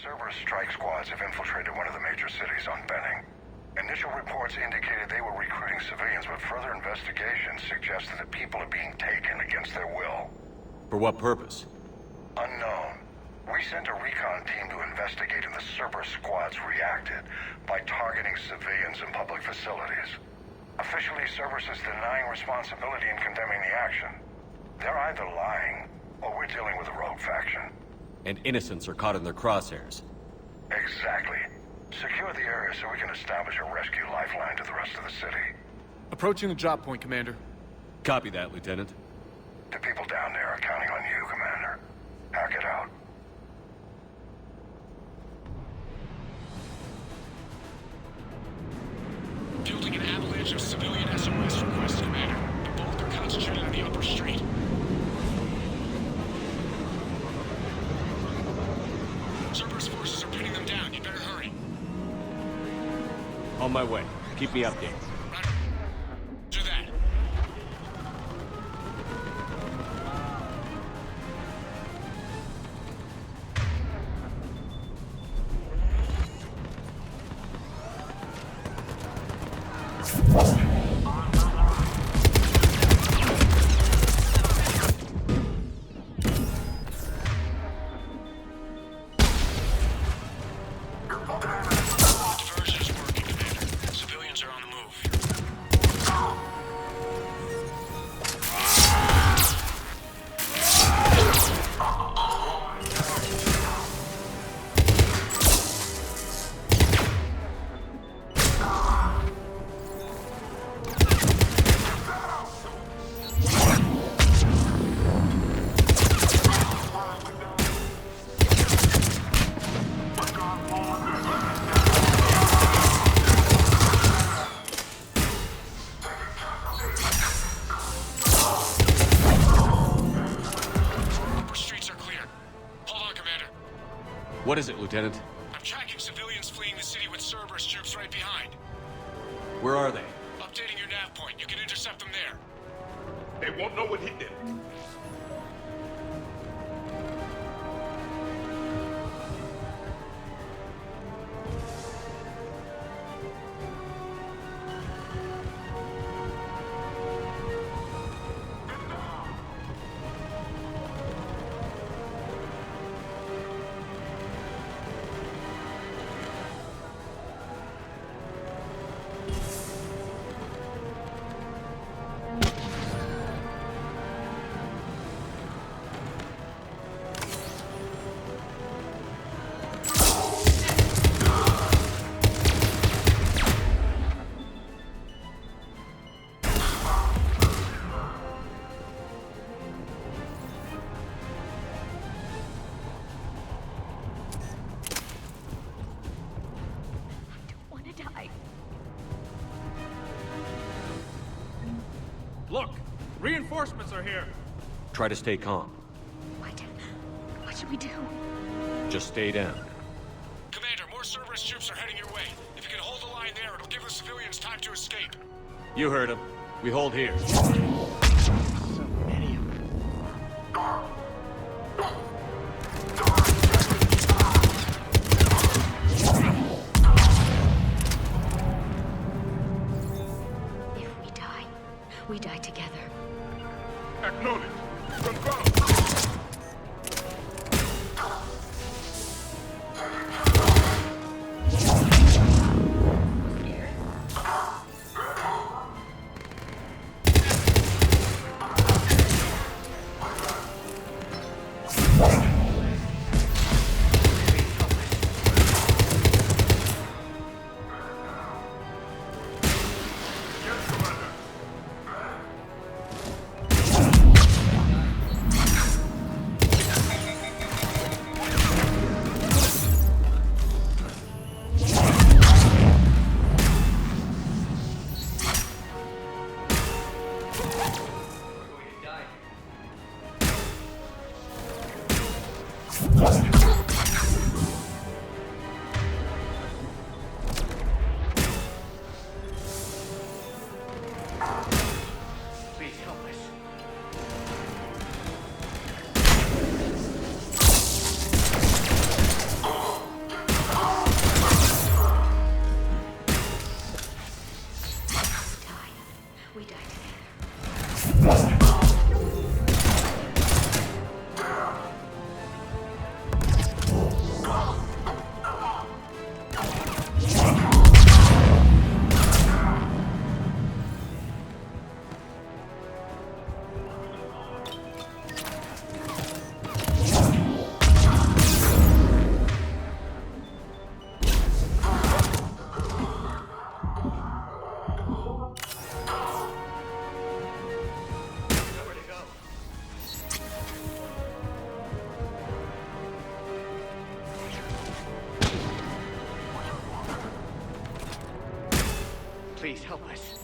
Cerberus strike squads have infiltrated one of the major cities on Benning. Initial reports indicated they were recruiting civilians, but further investigations suggested that people are being taken against their will. For what purpose? Unknown. We sent a recon team to investigate, and the Cerberus squads reacted by targeting civilians in public facilities. Officially, Cerberus is denying responsibility and condemning the action. They're either lying, or we're dealing with a rogue faction. And innocents are caught in their crosshairs. Exactly. Secure the area so we can establish a rescue lifeline to the rest of the city. Approaching the drop point, Commander. Copy that, Lieutenant. The people down there are counting on you, Commander. Hack it out. Building an avalanche of civilian SOS requests, Commander. The bulk are concentrated on the upper street. Cerberus forces are pinning them down. You better hurry. On my way. Keep me updated. Roger. Do that. Diversion is working, Commander. Civilians are on the move. Upper streets are clear. Hold on, Commander. What is it, Lieutenant? I'm tracking civilians fleeing the city with Cerberus troops right behind. Where are they? Updating your nav point. You can intercept them there. They won't know what hit them. Look! Reinforcements are here! Try to stay calm. What should we do? Just stay down. Commander, more Cerberus troops are heading your way. If you can hold the line there, it'll give the civilians time to escape. You heard him. We hold here. If we die, we die together. Acknowledge. Confirm. Please help us.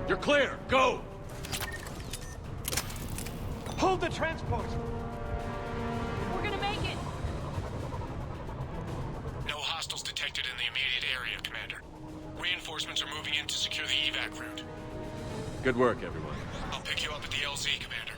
You're clear! Go! Hold the transport! We're gonna make it! No hostiles detected in the immediate area, Commander. Reinforcements are moving in to secure the evac route. Good work, everyone. I'll pick you up at the LZ, Commander.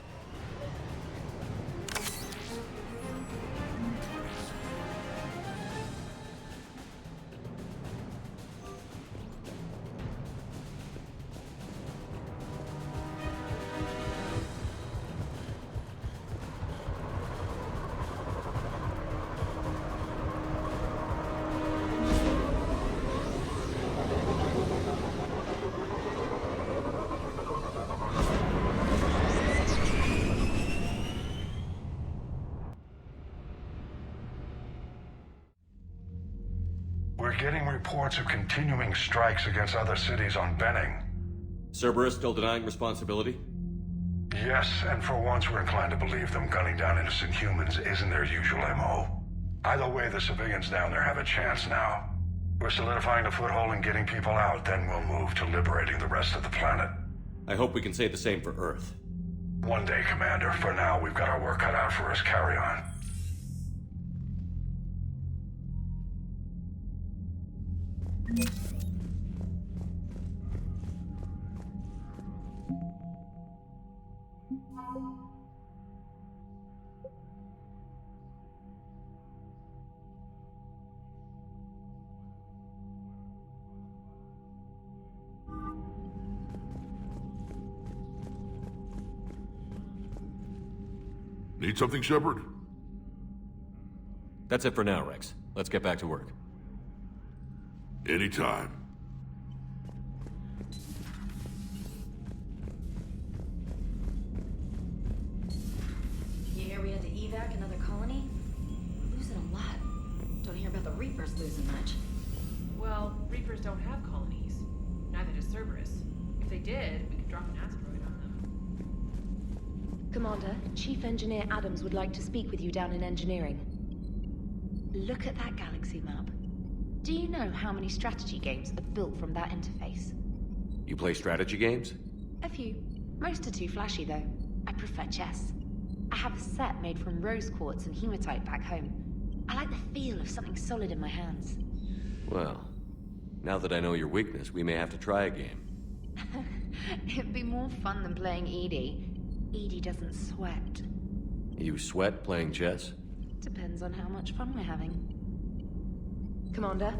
We're getting reports of continuing strikes against other cities on Benning. Cerberus still denying responsibility? Yes, and for once we're inclined to believe them gunning down innocent humans isn't their usual MO. Either way, the civilians down there have a chance now. We're solidifying a foothold and getting people out, then we'll move to liberating the rest of the planet. I hope we can say the same for Earth. One day, Commander. For now, we've got our work cut out for us. Carry on. Need something, Shepard? That's it for now, Rex. Let's get back to work. Anytime. You hear we had to evac another colony? We're losing a lot. Don't hear about the Reapers losing much. Well, Reapers don't have colonies. Neither does Cerberus. If they did, we could drop an asteroid on them. Commander, Chief Engineer Adams would like to speak with you down in engineering. Look at that galaxy map. Do you know how many strategy games are built from that interface? You play strategy games? A few. Most are too flashy, though. I prefer chess. I have a set made from rose quartz and hematite back home. I like the feel of something solid in my hands. Well, now that I know your weakness, we may have to try a game. It'd be more fun than playing Edie. Edie doesn't sweat. You sweat playing chess? Depends on how much fun we're having. Commander?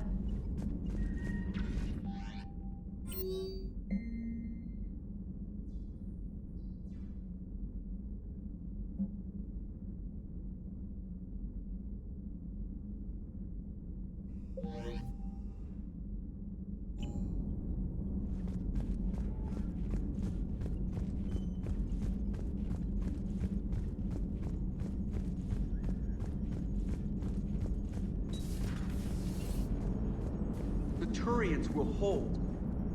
Turians will hold.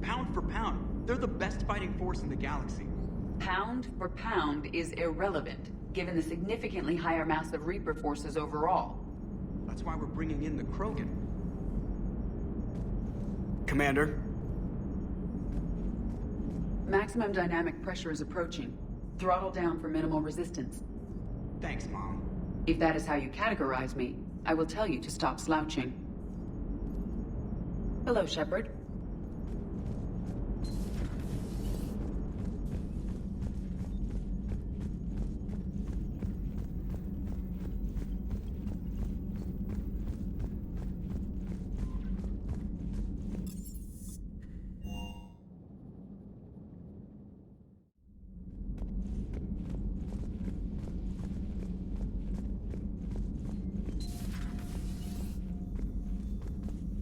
Pound for pound, they're the best fighting force in the galaxy. Pound for pound is irrelevant, given the significantly higher mass of Reaper forces overall. That's why we're bringing in the Krogan. Commander? Maximum dynamic pressure is approaching. Throttle down for minimal resistance. Thanks, Mom. If that is how you categorize me, I will tell you to stop slouching. Hello, Shepard.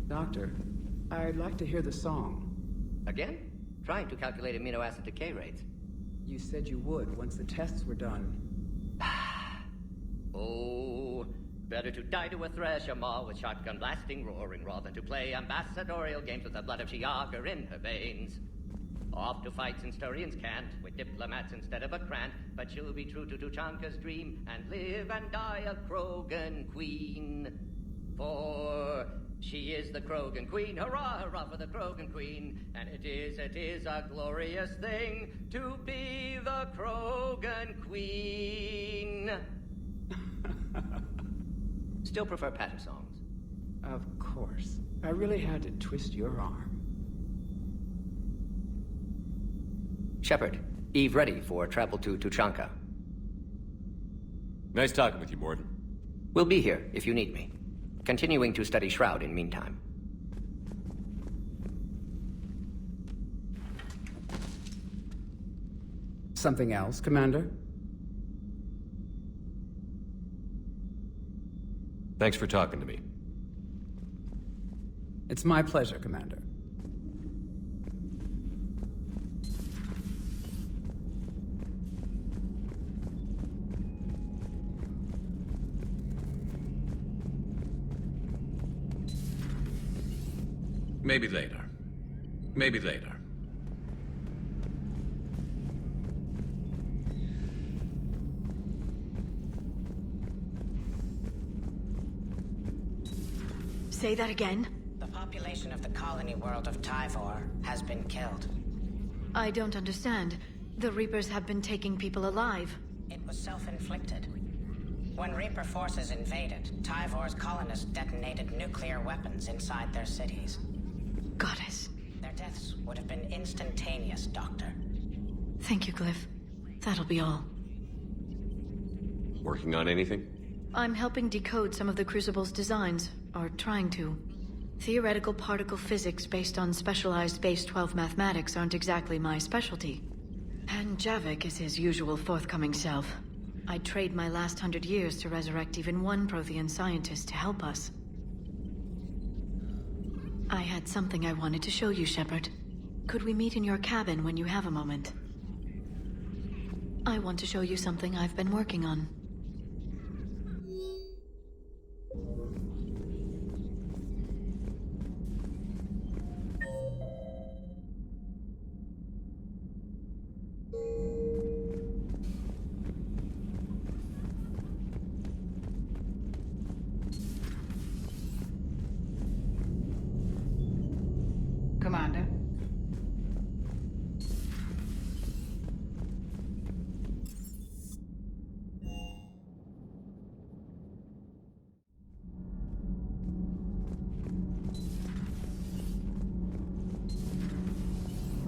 Doctor, I'd like to hear the song. Again? Trying to calculate amino acid decay rates. You said you would once the tests were done. Oh, better to die to a thresher maw with shotgun blasting, roaring raw than to play ambassadorial games with the blood of Shiagar in her veins. Off to fights in Sturians can't, with diplomats instead of a Krant, but she'll be true to Tuchanka's dream and live and die a Krogan queen. For she is the Krogan Queen, hurrah, hurrah for the Krogan Queen. And it is a glorious thing to be the Krogan Queen. Still prefer patter songs. Of course. I really had to twist your arm. Shepard, Eve ready for travel to Tuchanka. Nice talking with you, Morton. We'll be here if you need me. Continuing to study Shroud in meantime. Something else, Commander? Thanks for talking to me. It's my pleasure, Commander. Maybe later. Maybe later. Say that again? The population of the colony world of Tyvor has been killed. I don't understand. The Reapers have been taking people alive. It was self-inflicted. When Reaper forces invaded, Tyvor's colonists detonated nuclear weapons inside their cities. Goddess. Their deaths would have been instantaneous, Doctor. Thank you, Glyph. That'll be all. Working on anything? I'm helping decode some of the Crucible's designs, or trying to. Theoretical particle physics based on specialized base 12 mathematics aren't exactly my specialty. And Javik is his usual forthcoming self. I'd trade my last 100 years to resurrect even one Prothean scientist to help us. I had something I wanted to show you, Shepard. Could we meet in your cabin when you have a moment? I want to show you something I've been working on. Commander?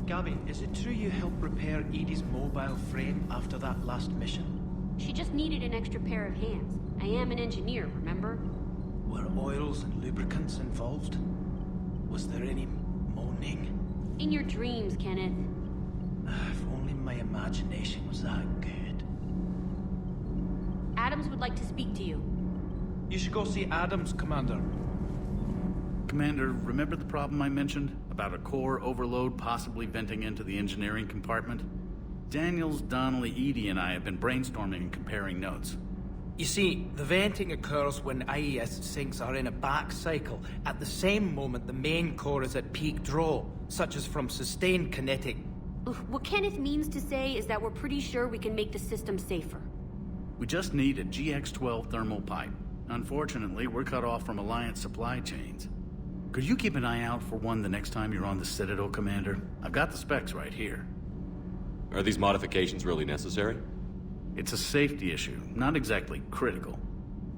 Gabby, is it true you helped repair Edie's mobile frame after that last mission? She just needed an extra pair of hands. I am an engineer, remember? Were oils and lubricants involved? Was there any moaning? In your dreams, Kenneth. If only my imagination was that good. Adams would like to speak to you. You should go see Adams, Commander. Commander, remember the problem I mentioned? About a core overload possibly venting into the engineering compartment? Daniels, Donnelly, Edie, and I have been brainstorming and comparing notes. You see, the venting occurs when IES sinks are in a back cycle, at the same moment the main core is at peak draw, such as from sustained kinetic. What Kenneth means to say is that we're pretty sure we can make the system safer. We just need a GX-12 thermal pipe. Unfortunately, we're cut off from Alliance supply chains. Could you keep an eye out for one the next time you're on the Citadel, Commander? I've got the specs right here. Are these modifications really necessary? It's a safety issue, not exactly critical.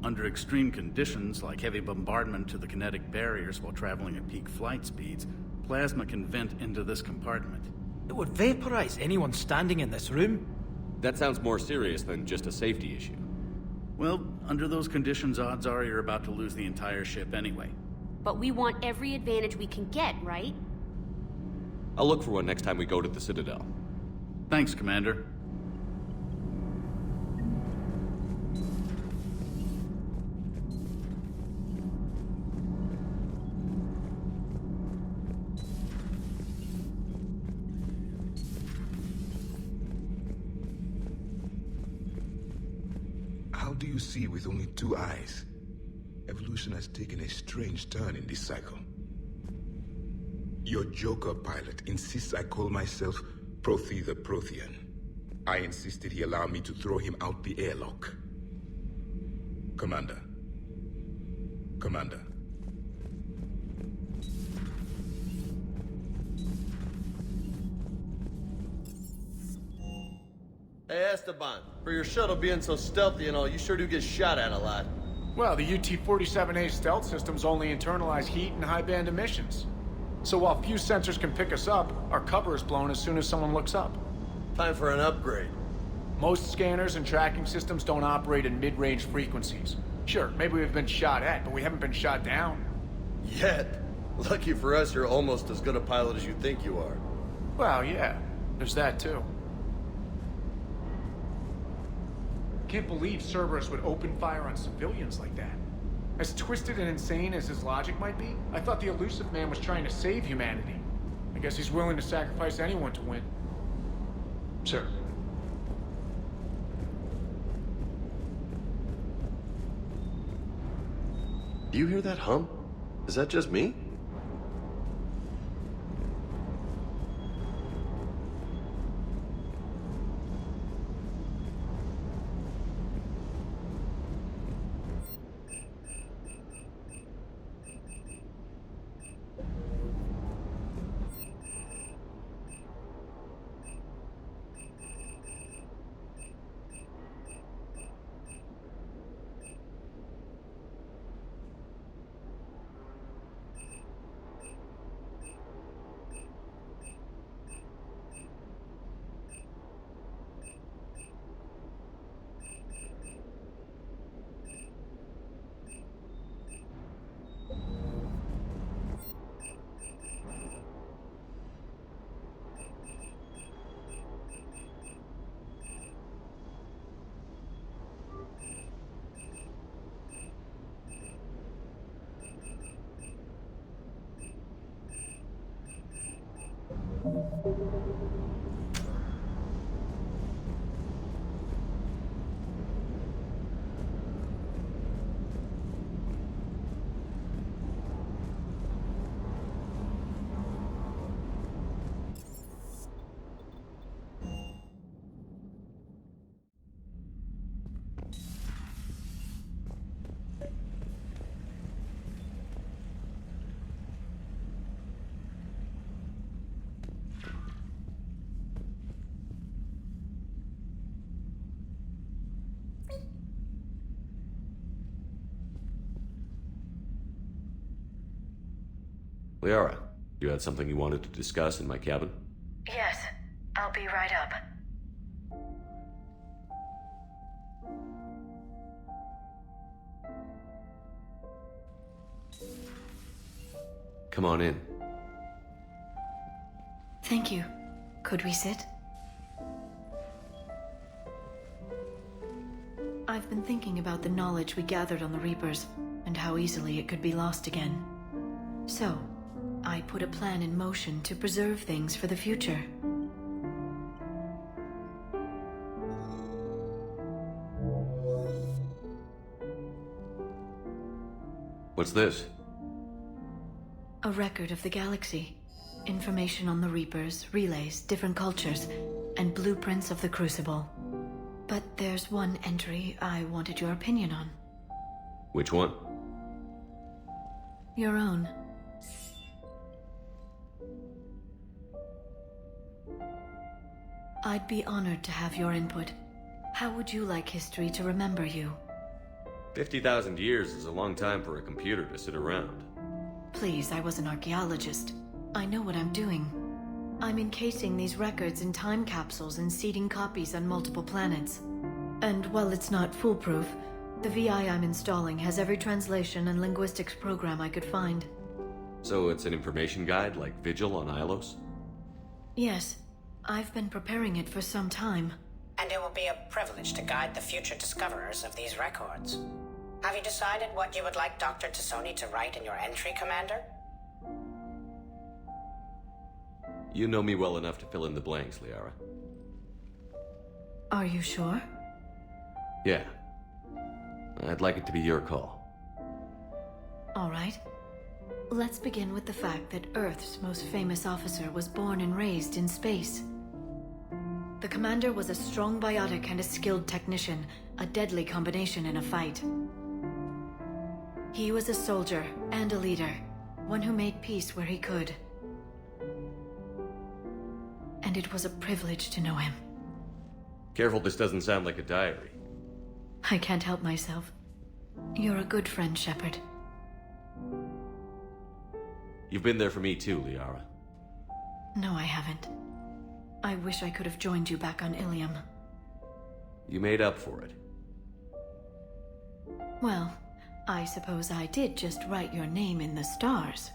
Under extreme conditions, like heavy bombardment to the kinetic barriers while traveling at peak flight speeds, plasma can vent into this compartment. It would vaporize anyone standing in this room. That sounds more serious than just a safety issue. Well, under those conditions, odds are you're about to lose the entire ship anyway. But we want every advantage we can get, right? I'll look for one next time we go to the Citadel. Thanks, Commander. How do you see with only 2 eyes? Evolution has taken a strange turn in this cycle. Your Joker pilot insists I call myself Prothi the Prothean. I insisted he allow me to throw him out the airlock. Commander. Commander. Hey, Esteban, for your shuttle being so stealthy and all, you sure do get shot at a lot. Well, the UT-47A stealth systems only internalize heat and high-band emissions. So while few sensors can pick us up, our cover is blown as soon as someone looks up. Time for an upgrade. Most scanners and tracking systems don't operate in mid-range frequencies. Sure, maybe we've been shot at, but we haven't been shot down. Yet. Lucky for us, you're almost as good a pilot as you think you are. Well, yeah. There's that, too. Can't believe Cerberus would open fire on civilians like that. As twisted and insane as his logic might be, I thought the elusive man was trying to save humanity. I guess he's willing to sacrifice anyone to win. Sir. Do you hear that hum? Is that just me? Liara, you had something you wanted to discuss in my cabin? Yes, I'll be right up. Come on in. Thank you. Could we sit? I've been thinking about the knowledge we gathered on the Reapers, and how easily it could be lost again. So, I put a plan in motion to preserve things for the future. What's this? A record of the galaxy. Information on the Reapers, relays, different cultures, and blueprints of the Crucible. But there's one entry I wanted your opinion on. Which one? Your own. I'd be honored to have your input. How would you like history to remember you? 50,000 years is a long time for a computer to sit around. Please, I was an archaeologist. I know what I'm doing. I'm encasing these records in time capsules and seeding copies on multiple planets. And while it's not foolproof, the VI I'm installing has every translation and linguistics program I could find. So it's an information guide like Vigil on Ilos? Yes. I've been preparing it for some time. And it will be a privilege to guide the future discoverers of these records. Have you decided what you would like Dr. Tassoni to write in your entry, Commander? You know me well enough to fill in the blanks, Liara. Are you sure? Yeah. I'd like it to be your call. All right. Let's begin with the fact that Earth's most famous officer was born and raised in space. The commander was a strong biotic and a skilled technician, a deadly combination in a fight. He was a soldier and a leader, one who made peace where he could. And it was a privilege to know him. Careful this doesn't sound like a diary. I can't help myself. You're a good friend, Shepard. You've been there for me too, Liara. No, I haven't. I wish I could have joined you back on Ilium. You made up for it. Well, I suppose I did just write your name in the stars.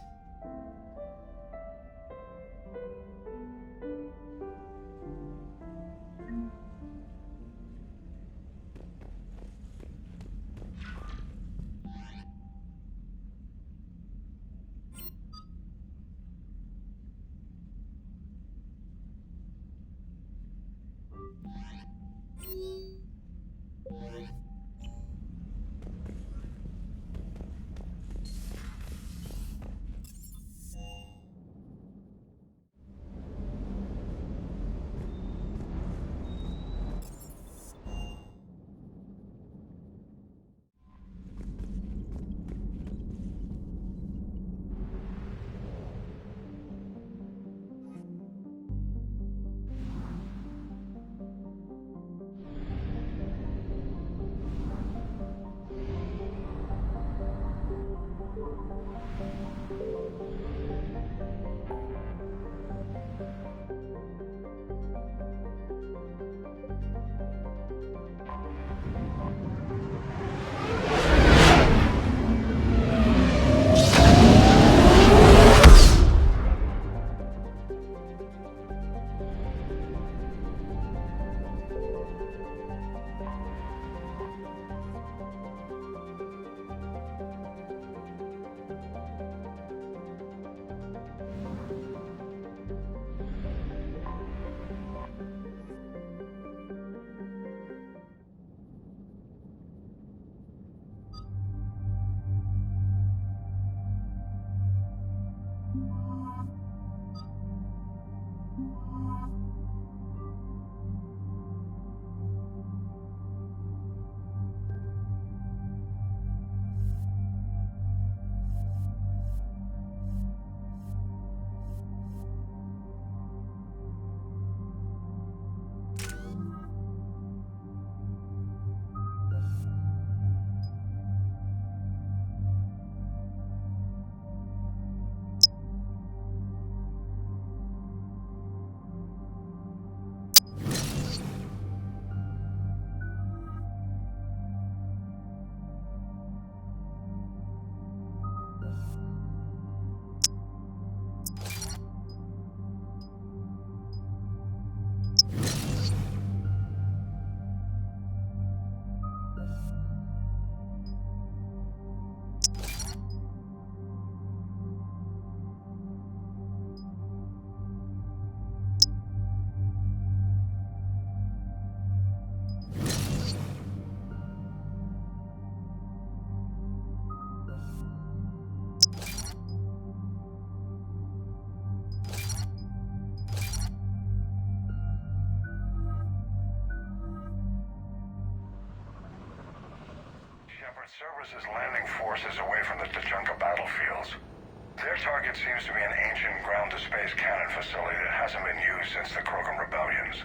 Shepard, Cerberus is landing forces away from the Tachanka battlefields. Their target seems to be an ancient ground-to-space cannon facility that hasn't been used since the Krogan rebellions.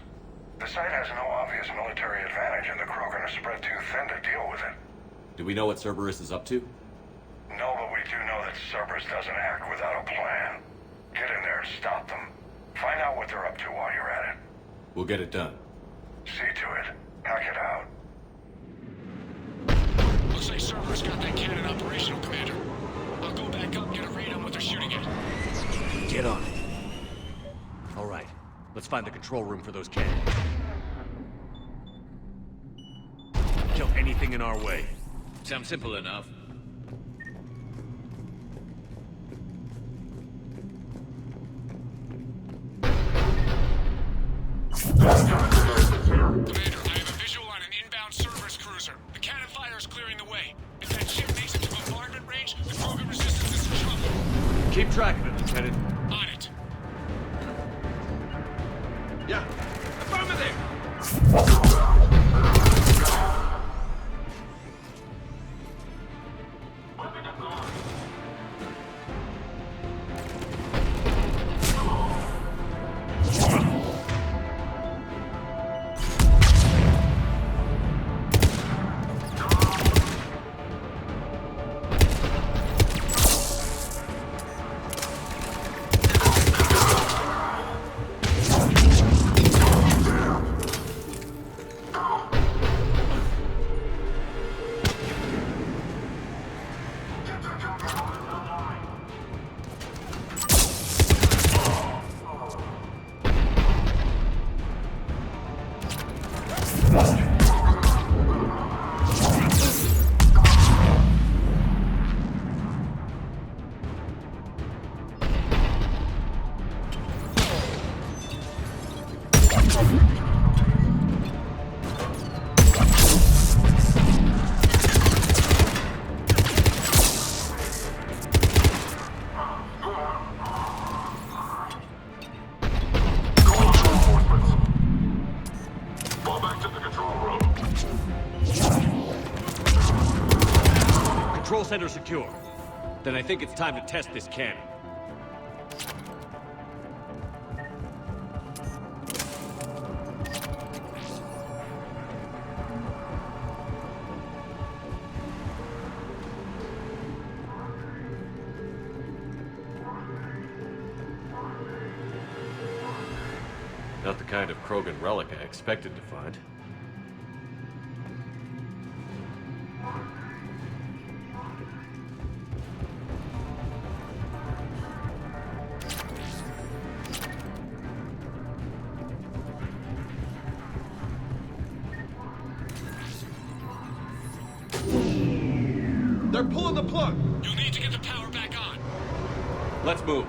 The site has no obvious military advantage, and the Krogan are spread too thin to deal with it. Do we know what Cerberus is up to? No, but we do know that Cerberus doesn't act without a plan. Get in there and stop them. Find out what they're up to while you're at it. We'll get it done. See to it. Hack it out. Looks like Cerberus got that cannon operational, Commander. I'll go back up and get a read on what they're shooting at. Get on it. All right, let's find the control room for those cannons. Kill anything in our way. Sounds simple enough. Commander, I have a visual on an inbound Cerberus cruiser. The cannon fire is clearing the way. If that ship makes it to bombardment range, the Krogan resistance is in trouble. Keep track of it, Lieutenant. On it. Yeah, affirmative! Control center secure. Then I think it's time to test this cannon. Not the kind of Krogan relic I expected to find. They're pulling the plug! You'll need to get the power back on. Let's move.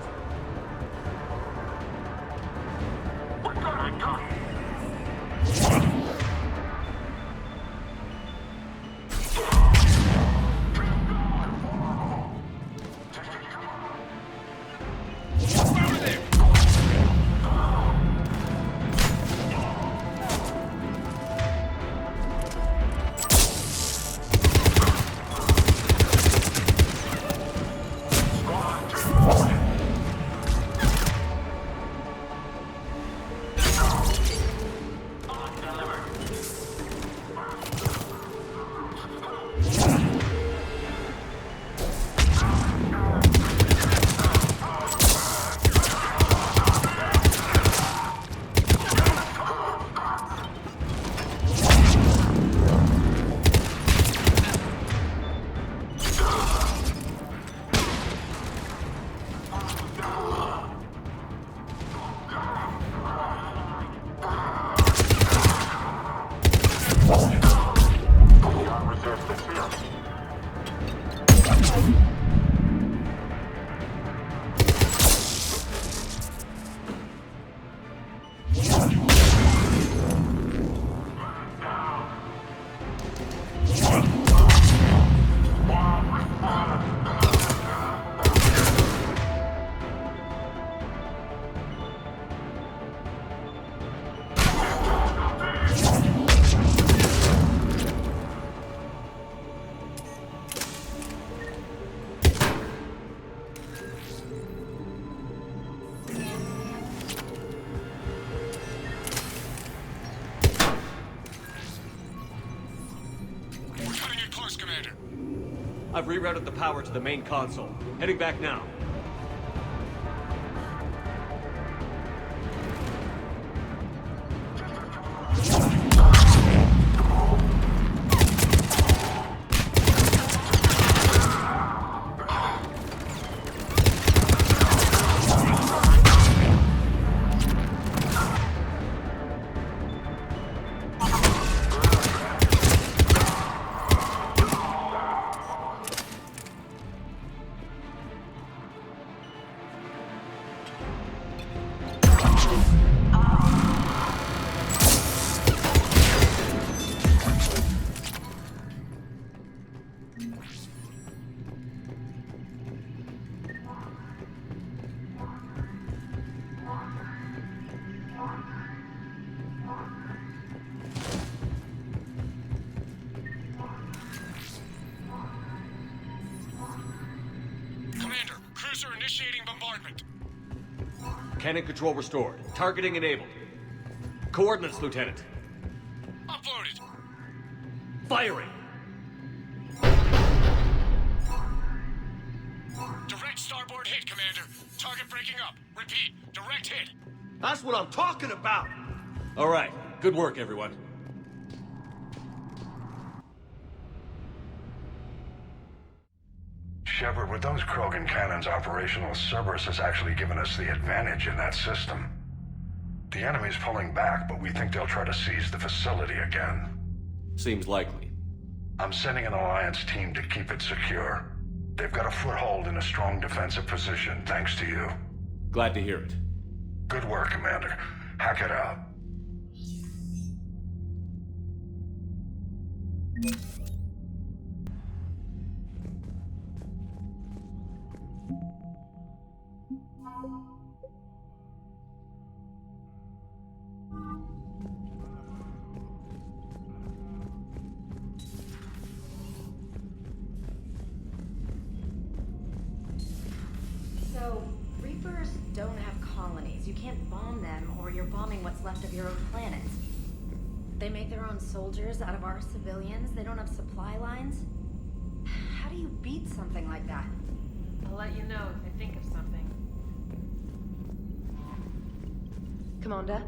I've rerouted the power to the main console. Heading back now. Cruiser initiating bombardment. Cannon control restored. Targeting enabled. Coordinates, Lieutenant. Uploaded. Firing! Direct starboard hit, Commander. Target breaking up. Repeat, direct hit. That's what I'm talking about! All right. Good work, everyone. Shepard, with those Krogan cannons operational, Cerberus has actually given us the advantage in that system. The enemy's pulling back, but we think they'll try to seize the facility again. Seems likely. I'm sending an Alliance team to keep it secure. They've got a foothold in a strong defensive position, thanks to you. Glad to hear it. Good work, Commander. Hack it out. So, Reapers don't have colonies. You can't bomb them, or you're bombing what's left of your own planet. They make their own soldiers out of our civilians. They don't have supply lines. How do you beat something like that? I'll let you know if I think of something. Commander?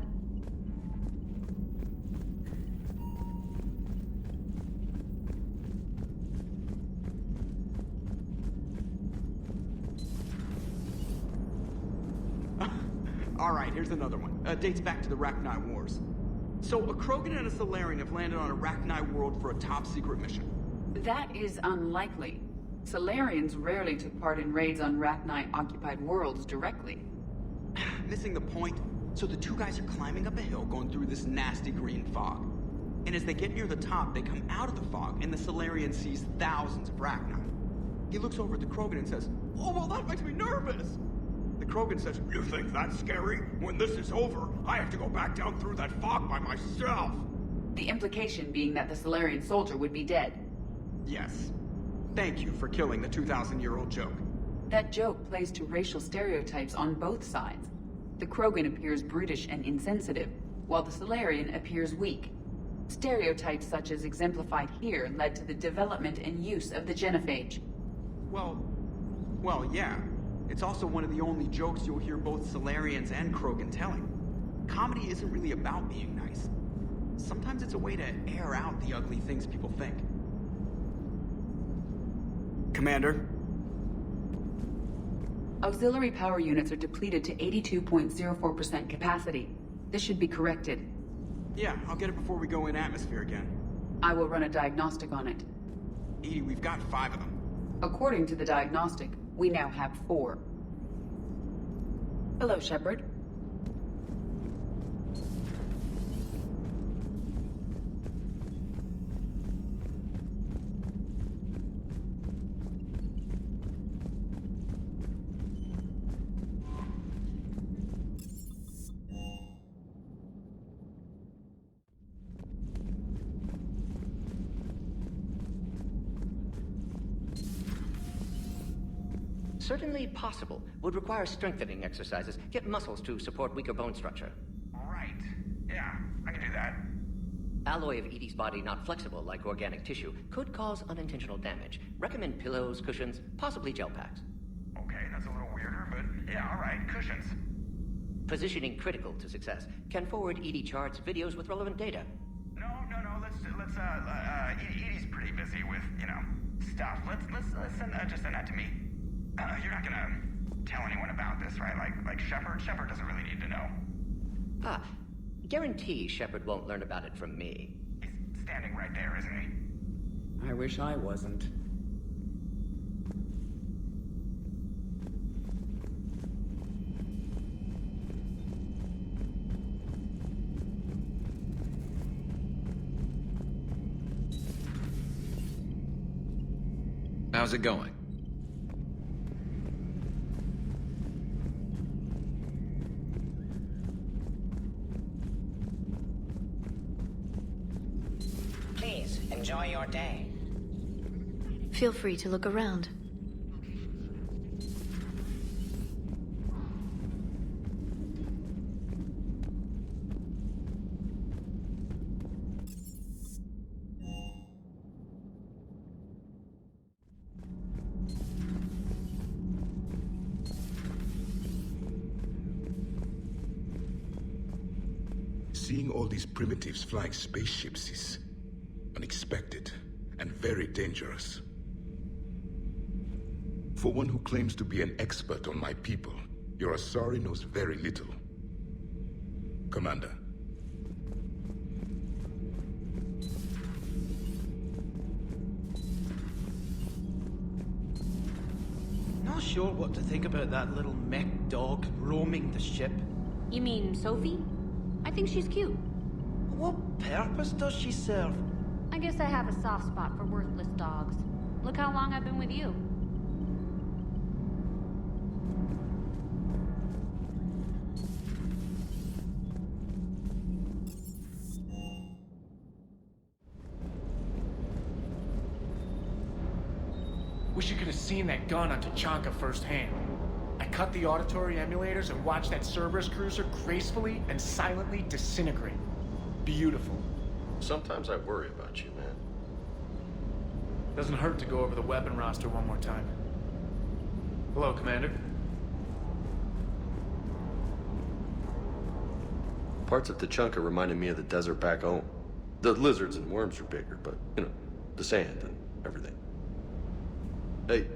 Alright, here's another one. Dates back to the Rachni Wars. So, a Krogan and a Solarian have landed on a Rachni world for a top-secret mission. That is unlikely. Solarians rarely took part in raids on Rachni-occupied worlds directly. Missing the point. So the two guys are climbing up a hill going through this nasty green fog. And as they get near the top, they come out of the fog, and the Solarian sees thousands of Rachni. He looks over at the Krogan and says, "Oh, well, that makes me nervous!" The Krogan says, "You think that's scary? When this is over, I have to go back down through that fog by myself." The implication being that the Solarian soldier would be dead. Yes. Thank you for killing the 2,000-year-old joke. That joke plays to racial stereotypes on both sides. The Krogan appears brutish and insensitive, while the Solarian appears weak. Stereotypes such as exemplified here led to the development and use of the genophage. Well, yeah. It's also one of the only jokes you'll hear both Solarians and Krogan telling. Comedy isn't really about being nice. Sometimes it's a way to air out the ugly things people think. Commander? Auxiliary power units are depleted to 82.04% capacity. This should be corrected. Yeah, I'll get it before we go in atmosphere again. I will run a diagnostic on it. EDI, we've got 5 of them. According to the diagnostic, we now have 4. Hello, Shepard. Certainly possible. Would require strengthening exercises. Get muscles to support weaker bone structure. Right. Yeah, I can do that. Alloy of Edie's body not flexible like organic tissue could cause unintentional damage. Recommend pillows, cushions, possibly gel packs. Okay, that's a little weirder, but yeah, alright, cushions. Positioning critical to success. Can forward Edie charts, videos with relevant data. No, Edie's pretty busy with, stuff. Let's send that to me. You're not gonna tell anyone about this, right? Like Shepard? Shepard doesn't really need to know. Guarantee Shepard won't learn about it from me. He's standing right there, isn't he? I wish I wasn't. How's it going? Please, enjoy your day. Feel free to look around. Seeing all these primitives flying spaceships is unexpected and very dangerous. For one who claims to be an expert on my people, your Asari knows very little. Commander. Not sure what to think about that little mech dog roaming the ship. You mean Sophie? I think she's cute. What purpose does she serve? I guess I have a soft spot for worthless dogs. Look how long I've been with you. Wish you could have seen that gun on Tachanka firsthand. I cut the auditory emulators and watched that Cerberus cruiser gracefully and silently disintegrate. Beautiful. Sometimes I worry about you, man. Doesn't hurt to go over the weapon roster one more time. Hello, Commander. Parts of Tachanka reminded me of the desert back home. The lizards and worms are bigger, but, the sand and everything. Hey,